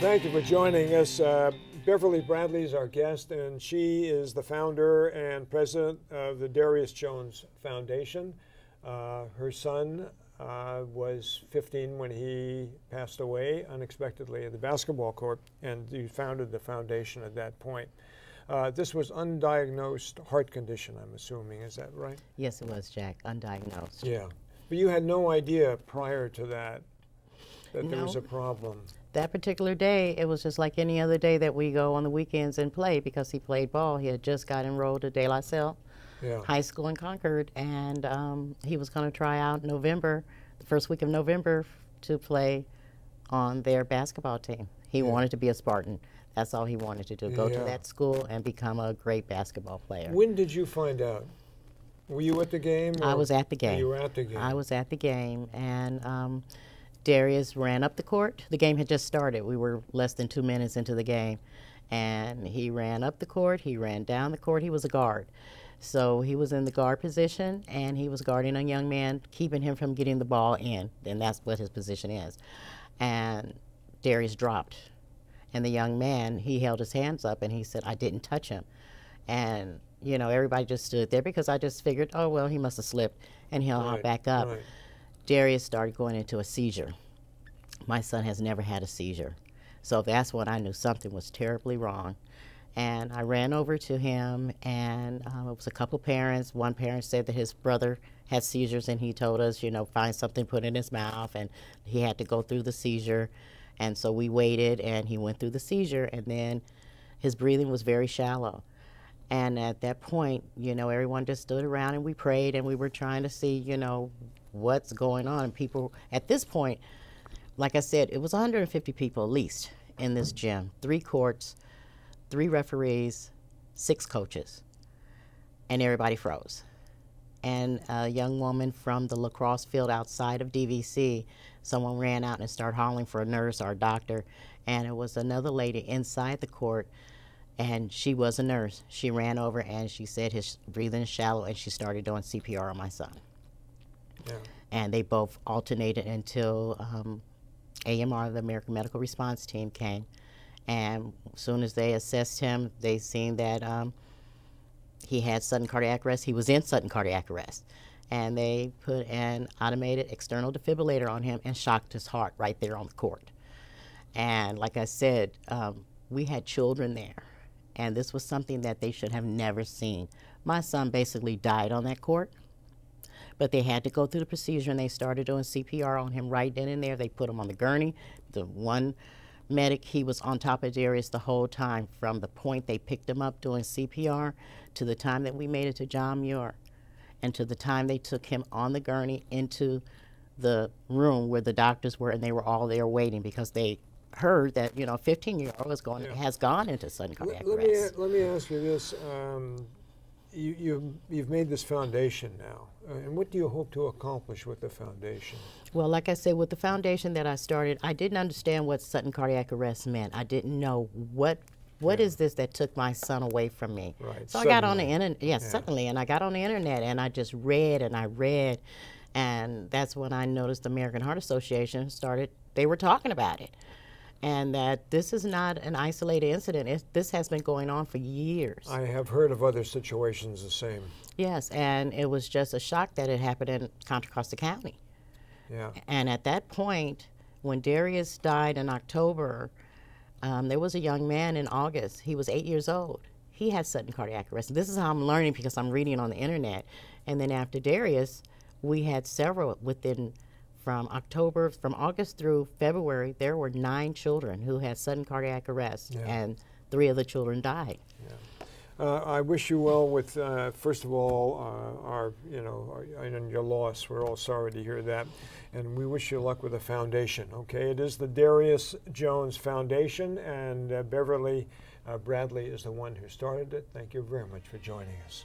Thank you for joining us. Beverly Bradley is our guest, and she is the founder and president of the Darius Jones Foundation. Her son was 15 when he passed away unexpectedly at the basketball court, and you founded the foundation at that point. This was undiagnosed heart condition, I'm assuming. Is that right? Yes, it was, Jack. Undiagnosed. Yeah. But you had no idea prior to that there was a problem. That particular day, it was just like any other day that we go on the weekends and play, because he played ball. He had just got enrolled at De La Salle High School in Concord, and he was going to try out November, the first week of November, to play on their basketball team. He wanted to be a Spartan. That's all he wanted to do, go to that school and become a great basketball player. When did you find out? Were you at the game? I was at the game. You were at the game. I was at the game, and Darius ran up the court. The game had just started. We were less than 2 minutes into the game, and he ran up the court. He ran down the court. He was a guard. So he was in the guard position, and he was guarding a young man, keeping him from getting the ball in, and that's what his position is. And Darius dropped. And the young man, he held his hands up, and he said, "I didn't touch him." And, you know, everybody just stood there, because I just figured, oh, well, he must have slipped, and he'll hop back up. Right. Darius started going into a seizure. My son has never had a seizure. So that's when I knew something was terribly wrong. And I ran over to him, and it was a couple parents. One parent said that his brother had seizures, and he told us, you know, find something, put in his mouth, and he had to go through the seizure. And so we waited, and he went through the seizure, and then his breathing was very shallow. And at that point, you know, everyone just stood around, and we prayed, and we were trying to see, you know, what's going on. And people, at this point, like I said, it was 150 people at least in this gym. 3 courts, 3 referees, 6 coaches, and everybody froze. And a young woman from the lacrosse field outside of DVC, someone ran out and started hollering for a nurse or a doctor, and it was another lady inside the court, and she was a nurse. She ran over, and she said his breathing is shallow, and she started doing CPR on my son. Yeah. And they both alternated until AMR, the American Medical Response Team, came. And as soon as they assessed him, they seen that he had sudden cardiac arrest. He was in sudden cardiac arrest. And they put an automated external defibrillator on him and shocked his heart right there on the court. And like I said, we had children there. And this was something that they should have never seen. My son basically died on that court. But they had to go through the procedure, and they started doing CPR on him right then and there. They put him on the gurney. The one medic, he was on top of Darius the whole time, from the point they picked him up doing CPR to the time that we made it to John Muir, and to the time they took him on the gurney into the room where the doctors were, and they were all there waiting, because they heard that, you know, a 15-year-old has gone into sudden cardiac arrest. Let me ask you this. You've made this foundation now, and what do you hope to accomplish with the foundation? Well, like I said, with the foundation that I started, I didn't understand what sudden cardiac arrest meant. I didn't know what is this that took my son away from me. Right. So I got on the internet, suddenly, and I got on the internet, and I just read and I read, and that's when I noticed the American Heart Association they were talking about it. And that this is not an isolated incident. This has been going on for years. I have heard of other situations the same. Yes, and it was just a shock that it happened in Contra Costa County. Yeah. And at that point, when Darius died in October, there was a young man in August. He was 8 years old. He had sudden cardiac arrest. This is how I'm learning, because I'm reading on the internet. And then after Darius, we had several from August through February, there were 9 children who had sudden cardiac arrest, and 3 of the children died. Yeah. I wish you well with, first of all, and your loss. We're all sorry to hear that, and we wish you luck with the foundation. Okay, it is the Darius Jones Foundation, and Beverly Bradley is the one who started it. Thank you very much for joining us.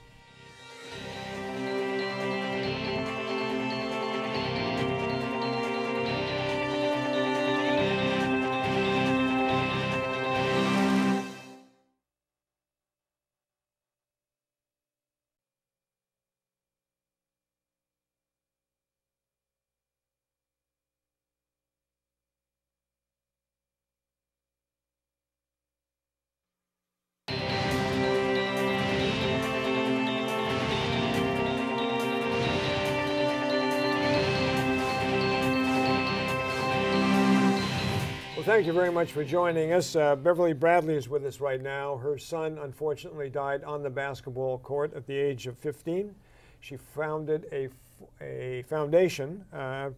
thank you very much for joining us. Beverly Bradley is with us right now. Her son, unfortunately, died on the basketball court at the age of 15. She founded a foundation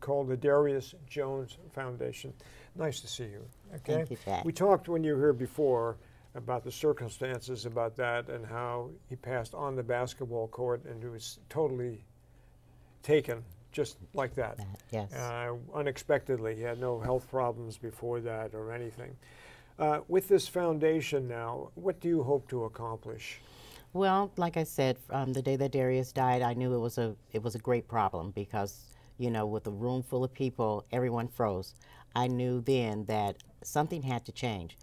called the Darius Jones Foundation. Nice to see you. Okay. Thank you, Jack. We talked when you were here before about the circumstances about that and how he passed on the basketball court and he was totally taken just like that. Yes. Unexpectedly. He had no health problems before that or anything. With this foundation now, what do you hope to accomplish? Well, like I said, the day that Darius died, I knew it was a great problem because, you know, with a room full of people, everyone froze. I knew then that something had to change.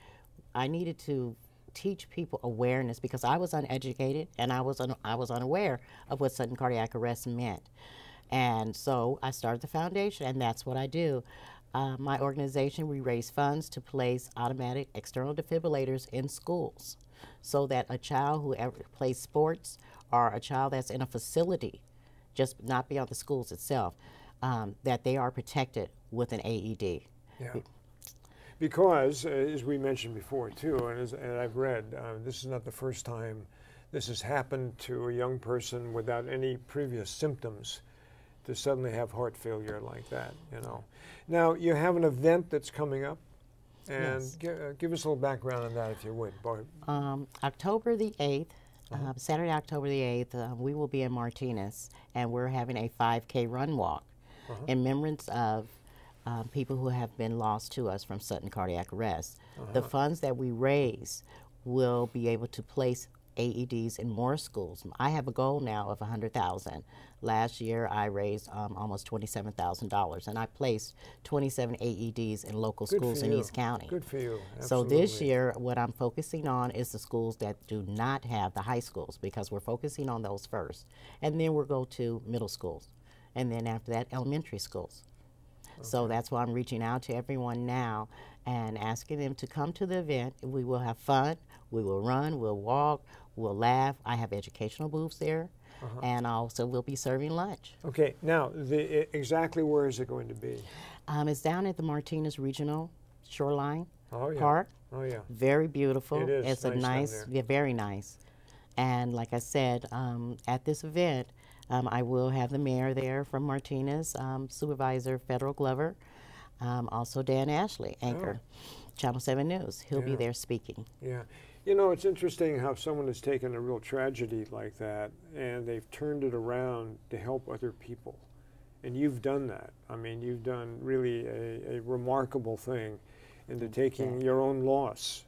I needed to teach people awareness because I was uneducated and I was unaware of what sudden cardiac arrest meant. And so I started the foundation, and that's what I do. My organization, we raise funds to place automatic external defibrillators in schools so that a child who ever plays sports or a child that's in a facility, just not beyond the schools itself, that they are protected with an AED. Yeah. Because, as we mentioned before, too, and I've read, this is not the first time this has happened to a young person without any previous symptoms to suddenly have heart failure like that, you know. Now, you have an event that's coming up, and Yes. Give us a little background on that, if you would. October the 8th, Saturday, October the 8th, we will be in Martinez, and we're having a 5K run walk in remembrance of people who have been lost to us from sudden cardiac arrest. The funds that we raise will be able to place AEDs in more schools. I have a goal now of $100,000. Last year I raised almost $27,000 and I placed 27 AEDs in local schools in East County. Good for you. So Absolutely. this year what I'm focusing on is the schools that do not have the high schools because we're focusing on those first. And then we'll go to middle schools. And then after that, elementary schools. So that's why I'm reaching out to everyone now and asking them to come to the event. We will have fun, we will run, we'll walk, we'll laugh. I have educational booths there, and also we'll be serving lunch. Okay, now, exactly where is it going to be? It's down at the Martinez Regional Shoreline Yeah. Park. Oh, yeah. Very beautiful. It is. It's a nice down nice, there. yeah, very nice. And like I said, at this event, I will have the mayor there from Martinez, Supervisor Federal Glover, also Dan Ashley, anchor, Channel 7 News. He'll be there speaking. Yeah. You know, it's interesting how someone has taken a real tragedy like that and they've turned it around to help other people. And you've done that. I mean, you've done really a remarkable thing into taking your own loss,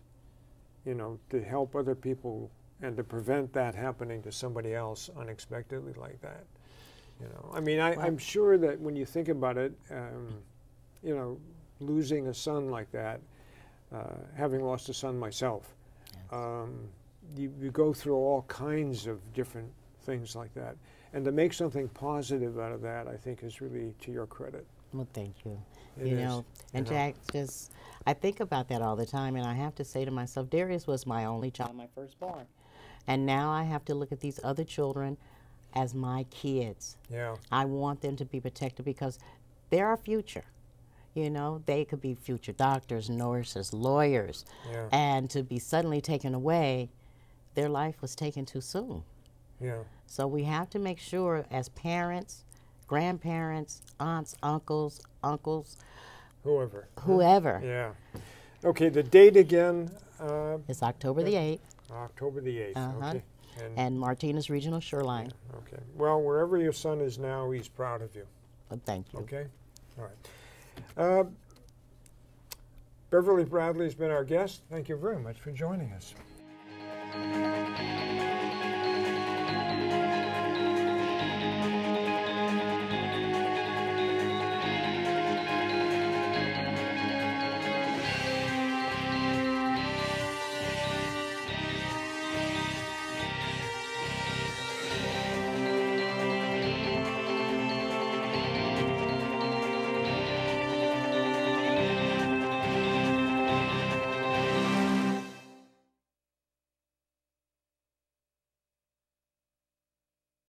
you know, to help other people and to prevent that happening to somebody else unexpectedly like that. You know, I mean, I'm sure that when you think about it, you know, losing a son like that, having lost a son myself, you go through all kinds of different things like that. And to make something positive out of that, I think is really to your credit. Well, thank you. It you is, know, and you know. Jack, just, I think about that all the time, and I have to say to myself, Darius was my only child, my firstborn. And now I have to look at these other children as my kids. Yeah. I want them to be protected because they're our future. You know, they could be future doctors, nurses, lawyers. Yeah. And to be suddenly taken away, their life was taken too soon. Yeah. So we have to make sure as parents, grandparents, aunts, uncles, whoever. Yeah. Okay, the date again? It's October the 8th. October the 8th. Okay. And Martinez Regional Shoreline. Okay. Well, wherever your son is now, he's proud of you. Well, thank you. Okay? All right. Beverly Bradley has been our guest. Thank you very much for joining us.